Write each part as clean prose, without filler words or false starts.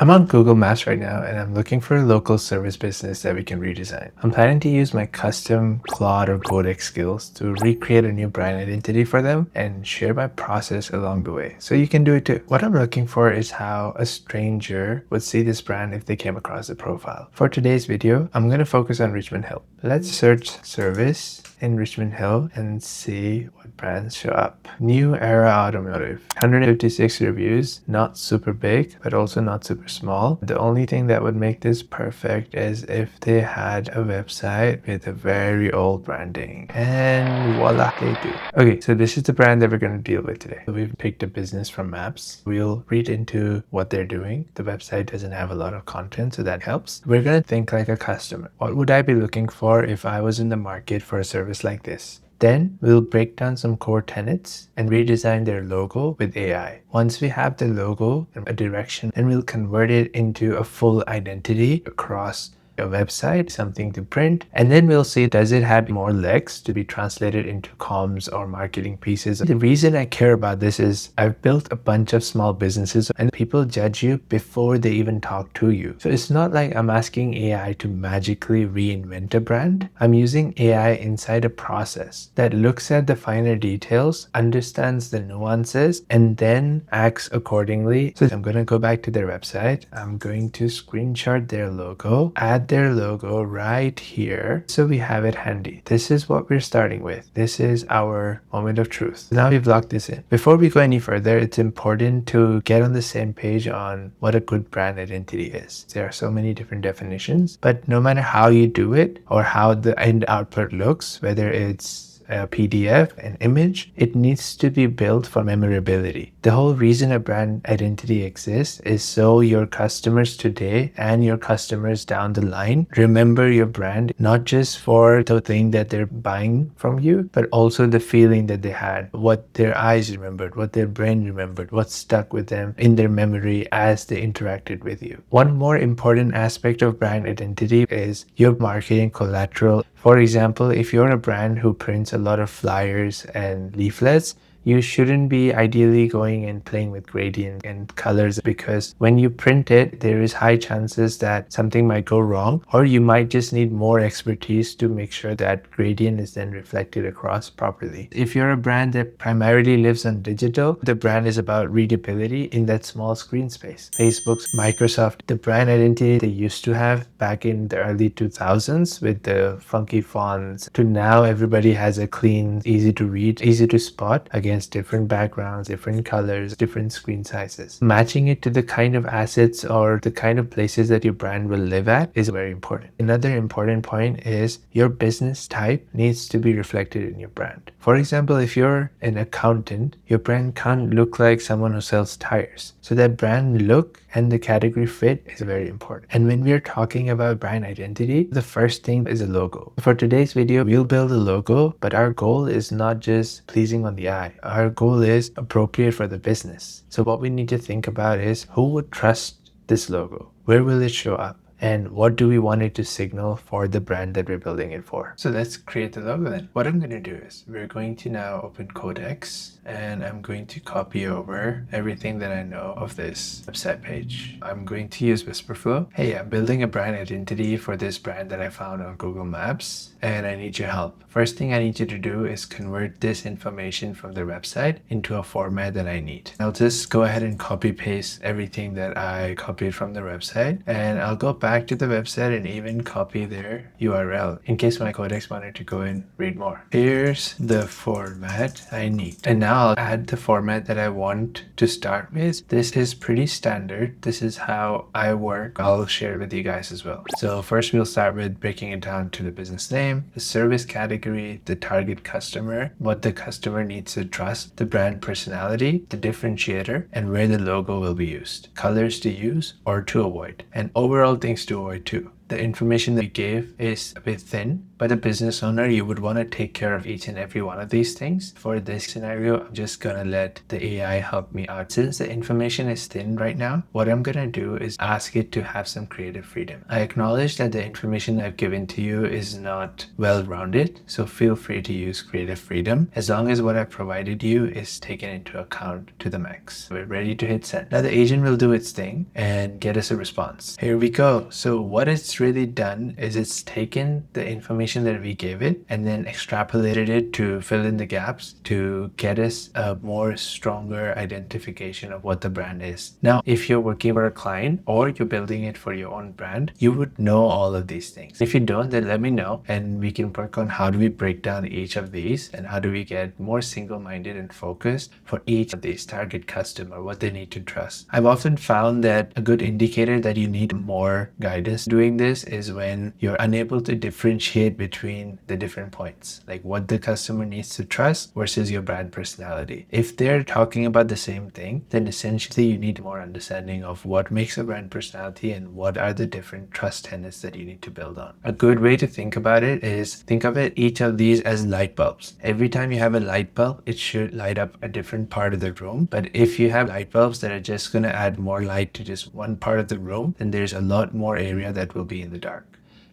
I'm on Google Maps right now and I'm looking for a local service business that we can redesign. I'm planning to use my custom Claude or Codex skills to recreate a new brand identity for them and share my process along the way. So you can do it too. What I'm looking for is how a stranger would see this brand if they came across the profile. For today's video, I'm going to focus on Richmond Hill. Let's search service in Richmond Hill and see what brands show up. New Era Automotive, 156 reviews, not super big, but also not super small. The only thing that would make this perfect is if they had a website with a very old branding. And voila, they do. Okay, so this is the brand that we're going to deal with today. We've picked a business from maps. We'll read into what they're doing. The website doesn't have a lot of content, so that helps. We're going to think like a customer. What would I be looking for if I was in the market for a service like this? Then we'll break down some core tenets and redesign their logo with AI. Once we have the logo and a direction, then we'll convert it into a full identity across a website, something to print, and then we'll see, does it have more legs to be translated into comms or marketing pieces? The reason I care about this is I've built a bunch of small businesses and people judge you before they even talk to you. So it's not like I'm asking AI to magically reinvent a brand. I'm using AI inside a process that looks at the finer details, understands the nuances, and then acts accordingly. So I'm going to go back to their website. I'm going to screenshot their logo, add their logo right here so we have it handy. This is what we're starting with. This is our moment of truth. Now we've locked this in. Before we go any further, it's important to get on the same page on what a good brand identity is. There are so many different definitions, but no matter how you do it or how the end output looks, whether it's a PDF, an image, it needs to be built for memorability. The whole reason a brand identity exists is so your customers today and your customers down the line remember your brand, not just for the thing that they're buying from you, but also the feeling that they had, what their eyes remembered, what their brain remembered, what stuck with them in their memory as they interacted with you. One more important aspect of brand identity is your marketing collateral. For example, if you're a brand who prints a lot of flyers and leaflets, you shouldn't be ideally going and playing with gradient and colors, because when you print it, there is high chances that something might go wrong, or you might just need more expertise to make sure that gradient is then reflected across properly. If you're a brand that primarily lives on digital, the brand is about readability in that small screen space. Facebook's, Microsoft, the brand identity they used to have back in the early 2000s with the funky fonts to now everybody has a clean, easy to read, easy to spot against different backgrounds, different colors, different screen sizes. Matching it to the kind of assets or the kind of places that your brand will live at is very important. Another important point is your business type needs to be reflected in your brand. For example, if you're an accountant, your brand can't look like someone who sells tires. So that brand look and the category fit is very important. And when we're talking about brand identity, the first thing is a logo. For today's video, we'll build a logo, but our goal is not just pleasing on the eye. Our goal is appropriate for the business. So what we need to think about is, who would trust this logo? Where will it show up? And what do we want it to signal for the brand that we're building it for? So let's create the logo then. What I'm going to do is we're going to now open Codex and I'm going to copy over everything that I know of this website page. I'm going to use Whisperflow. Hey, I'm building a brand identity for this brand that I found on Google Maps and I need your help. First thing I need you to do is convert this information from the website into a format that I need. I'll just go ahead and copy paste everything that I copied from the website, and I'll go back to the website and even copy their URL in case my Codex wanted to go and read more. Here's the format I need. And now I'll add the format that I want to start with. This is pretty standard. This is how I work. I'll share it with you guys as well. So first we'll start with breaking it down to the business name, the service category, the target customer, what the customer needs to trust, the brand personality, the differentiator, and where the logo will be used, colors to use or to avoid, and overall things to avoid too. The information that we gave is a bit thin. But a business owner, you would want to take care of each and every one of these things. For this scenario, I'm just gonna let the AI help me out. Since the information is thin right now, what I'm gonna do is ask it to have some creative freedom. I acknowledge that the information I've given to you is not well-rounded, so feel free to use creative freedom as long as what I've provided you is taken into account to the max. We're ready to hit send. Now the agent will do its thing and get us a response. Here we go. So what it's really done is it's taken the information that we gave it and then extrapolated it to fill in the gaps to get us a more stronger identification of what the brand is. Now, if you're working for a client or you're building it for your own brand, you would know all of these things. If you don't, then let me know and we can work on how do we break down each of these and how do we get more single-minded and focused for each of these target customer, what they need to trust. I've often found that a good indicator that you need more guidance doing this is when you're unable to differentiate between the different points, like what the customer needs to trust versus your brand personality. If they're talking about the same thing, then essentially you need more understanding of what makes a brand personality and what are the different trust tenets that you need to build on. A good way to think about it is think of it each of these as light bulbs. Every time you have a light bulb, it should light up a different part of the room. But if you have light bulbs that are just going to add more light to just one part of the room, then there's a lot more area that will be in the dark.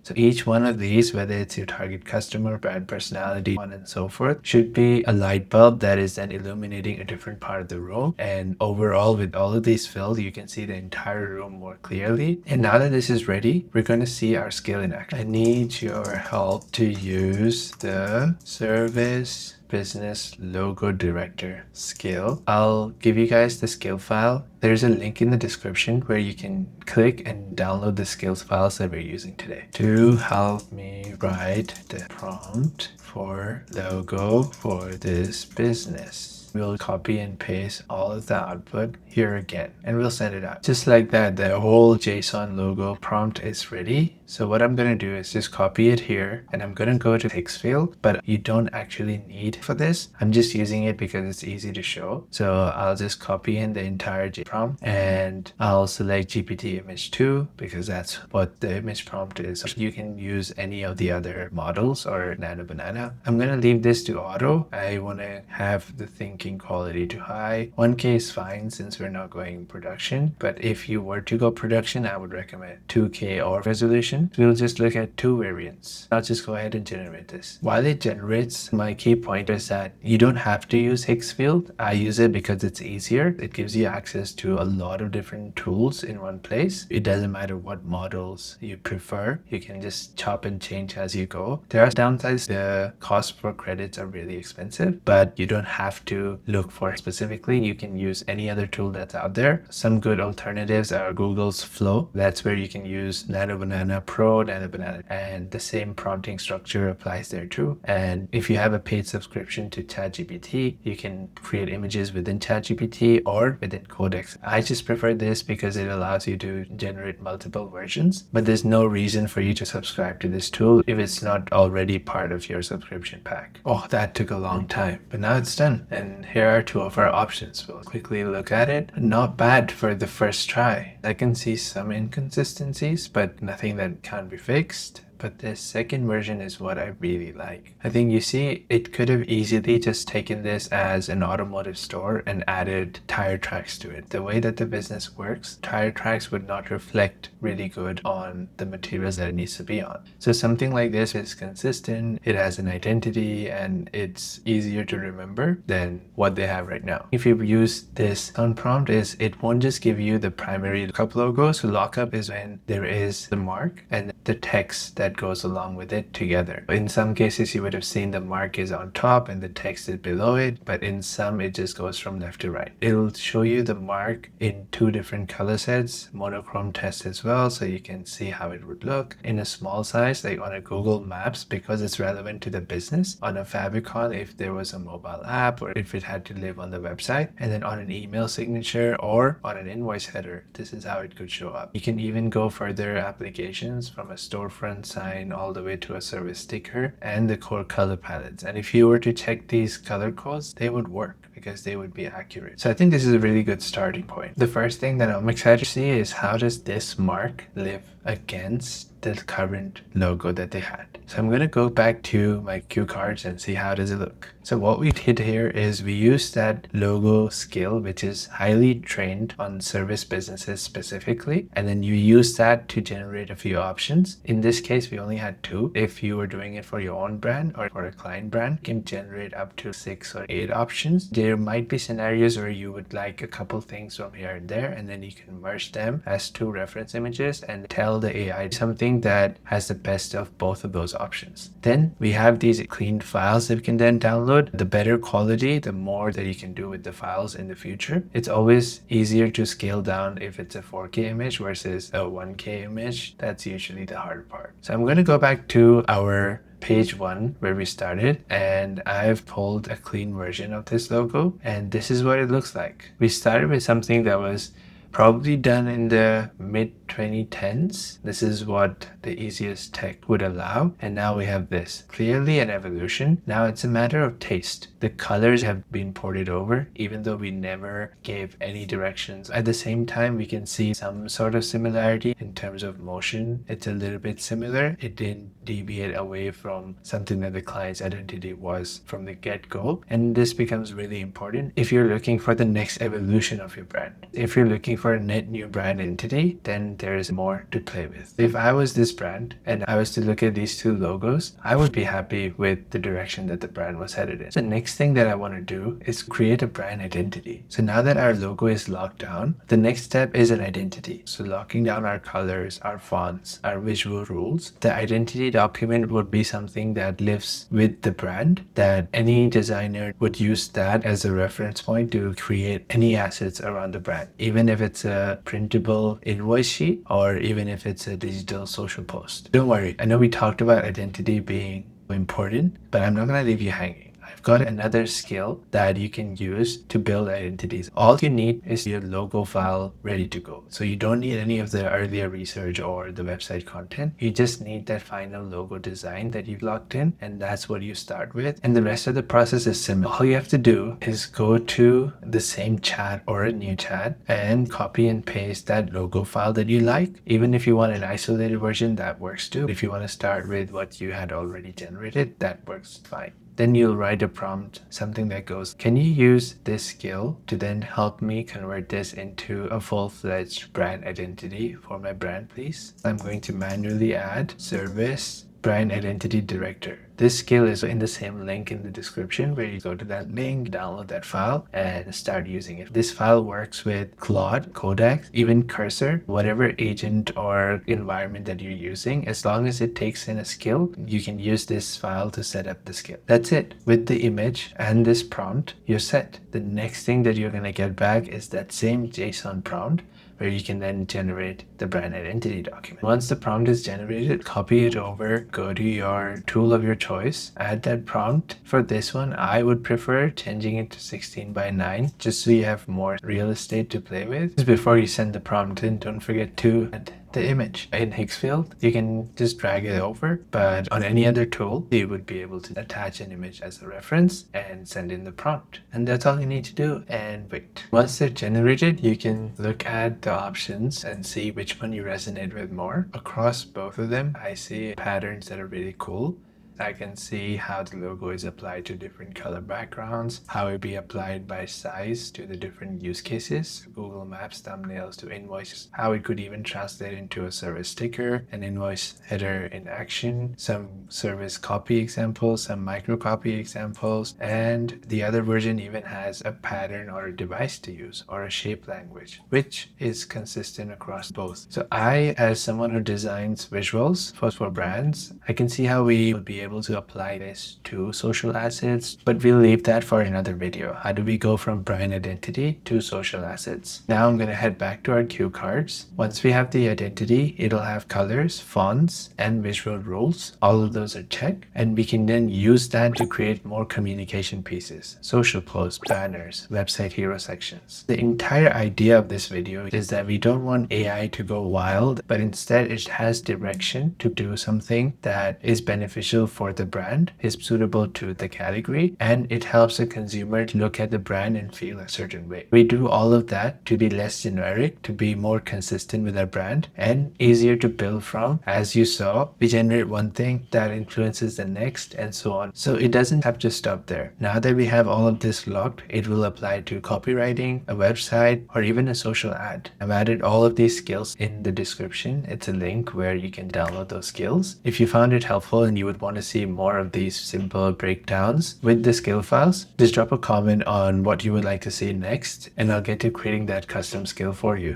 So each one of these, whether it's your target customer, brand personality, so on and so forth, should be a light bulb that is then illuminating a different part of the room. And overall, with all of these filled, you can see the entire room more clearly. And now that this is ready, we're going to see our skill in action. I need your help to use the service business logo director skill. I'll give you guys the skill file. There's a link in the description where you can click and download the skills files that we're using today. To help me write the prompt for logo for this business. We'll copy and paste all of the output here again and we'll send it out. Just like that, the whole JSON logo prompt is ready. So what I'm going to do is just copy it here and I'm going to go to text field, but you don't actually need for this. I'm just using it because it's easy to show. So I'll just copy in the entire prompt and I'll select GPT image 2 because that's what the image prompt is. You can use any of the other models or Nano Banana. I'm going to leave this to auto. I want to have the thinking quality to high. 1K is fine since we're not going production, but if you were to go production, I would recommend 2K or resolution. We'll just look at two variants. I'll just go ahead and generate this. While it generates, my key point is that you don't have to use Higgs field. I use it because it's easier. It gives you access to a lot of different tools in one place. It doesn't matter what models you prefer. You can just chop and change as you go. There are downsides. The cost for credits are really expensive, but you don't have to look for it specifically. You can use any other tool that's out there. Some good alternatives are Google's Flow. That's where you can use Nano Banana Pro, Nano Banana, and the same prompting structure applies there too. And if you have a paid subscription to ChatGPT, you can create images within ChatGPT or within Codex. I just prefer this because it allows you to generate multiple versions, but there's no reason for you to subscribe to this tool if it's not already part of your subscription pack. Oh, that took a long time, but now it's done. And here are two of our options. We'll quickly look at it. Not bad for the first try. I can see some inconsistencies, but nothing that can't be fixed. But the second version is what I really like. I think you see, it could have easily just taken this as an automotive store and added tire tracks to it. The way that the business works, tire tracks would not reflect really good on the materials that it needs to be on. So something like this is consistent, it has an identity, and it's easier to remember than what they have right now. If you use this on prompt, it won't just give you the primary lookup logo. So lookup is when there is the mark and the text that goes along with it together. In some cases, you would have seen the mark is on top and the text is below it, but in some, it just goes from left to right. It'll show you the mark in two different color sets, monochrome test as well, so you can see how it would look. In a small size, like on a Google Maps, because it's relevant to the business. On a favicon, if there was a mobile app or if it had to live on the website, and then on an email signature or on an invoice header, this is how it could show up. You can even go further applications from a storefront sign all the way to a service sticker and the core color palettes. And if you were to check these color codes, they would work because they would be accurate. So I think this is a really good starting point. The first thing that I'm excited to see is how does this mark live against the current logo that they had. So I'm going to go back to my cue cards and see how does it look. So what we did here is we used that logo skill, which is highly trained on service businesses specifically, and then you use that to generate a few options. In this case, we only had 2. If you were doing it for your own brand or for a client brand, you can generate up to 6 or 8 options. There might be scenarios where you would like a couple things from here and there, and then you can merge them as 2 reference images and tell the AI something that has the best of both of those options. Then we have these cleaned files that we can then download. The better quality, the more that you can do with the files in the future. It's always easier to scale down if it's a 4K image versus a 1K image. That's usually the hard part. So I'm going to go back to our page 1 where we started, and I've pulled a clean version of this logo, and this is what it looks like. We started with something that was probably done in the mid 2010s. This is what the easiest tech would allow, and now we have this. Clearly an evolution. Now it's a matter of taste. The colors have been ported over, even though we never gave any directions. At the same time, we can see some sort of similarity in terms of motion. It's a little bit similar. It didn't deviate away from something that the client's identity was from the get-go, and this becomes really important if you're looking for the next evolution of your brand. If you're looking for a net new brand entity, then there's more to play with. If I was this brand and I was to look at these 2 logos, I would be happy with the direction that the brand was headed in. So the next thing that I want to do is create a brand identity. So now that our logo is locked down, the next step is an identity. So locking down our colors, our fonts, our visual rules. The identity document would be something that lives with the brand, that any designer would use that as a reference point to create any assets around the brand, even if it's a printable invoice sheet or even if it's a digital social post. Don't worry, I know we talked about identity being important, but I'm not going to leave you hanging. I've got another skill that you can use to build identities. All you need is your logo file ready to go. So you don't need any of the earlier research or the website content. You just need that final logo design that you've locked in, and that's what you start with. And the rest of the process is similar. All you have to do is go to the same chat or a new chat and copy and paste that logo file that you like. Even if you want an isolated version, that works too. If you want to start with what you had already generated, that works fine. Then you'll write a prompt, something that goes, can you use this skill to then help me convert this into a full-fledged brand identity for my brand, please? I'm going to manually add service brand identity director. This skill is in the same link in the description where you go to that link, download that file, and start using it. This file works with Claude, Codex, even Cursor, whatever agent or environment that you're using. As long as it takes in a skill, you can use this file to set up the skill. That's it. With the image and this prompt, you're set. The next thing that you're going to get back is that same JSON prompt where you can then generate the brand identity document. Once the prompt is generated, copy it over, go to your tool of your choice, add that prompt. For this one, I would prefer changing it to 16:9, just so you have more real estate to play with. Just before you send the prompt in, don't forget to add the image. In Higgsfield, you can just drag it over, but on any other tool, you would be able to attach an image as a reference and send in the prompt. And that's all you need to do, and wait. Once they're generated, you can look at the options and see which one you resonate with more. Across both of them, I see patterns that are really cool. I can see how the logo is applied to different color backgrounds, how it be applied by size to the different use cases, Google Maps thumbnails to invoices, how it could even translate into a service sticker, an invoice header in action, some service copy examples, some micro copy examples, and the other version even has a pattern or a device to use or a shape language, which is consistent across both. So I, as someone who designs visuals for brands, I can see how we would be able to apply this to social assets, but we'll leave that for another video. How do we go from brand identity to social assets? Now I'm going to head back to our cue cards. Once we have the identity, it'll have colors, fonts, and visual rules. All of those are checked, and we can then use that to create more communication pieces, social posts, banners, website hero sections. The entire idea of this video is that we don't want AI to go wild, but instead it has direction to do something that is beneficial for the brand is suitable to the category, and it helps the consumer look at the brand and feel a certain way. We do all of that to be less generic, to be more consistent with our brand and easier to build from. As you saw, we generate one thing that influences the next and so on. So it doesn't have to stop there. Now that we have all of this locked, it will apply to copywriting, a website, or even a social ad. I've added all of these skills in the description. It's a link where you can download those skills. If you found it helpful and you would want to see more of these simple breakdowns with the skill files, just drop a comment on what you would like to see next, and I'll get to creating that custom skill for you.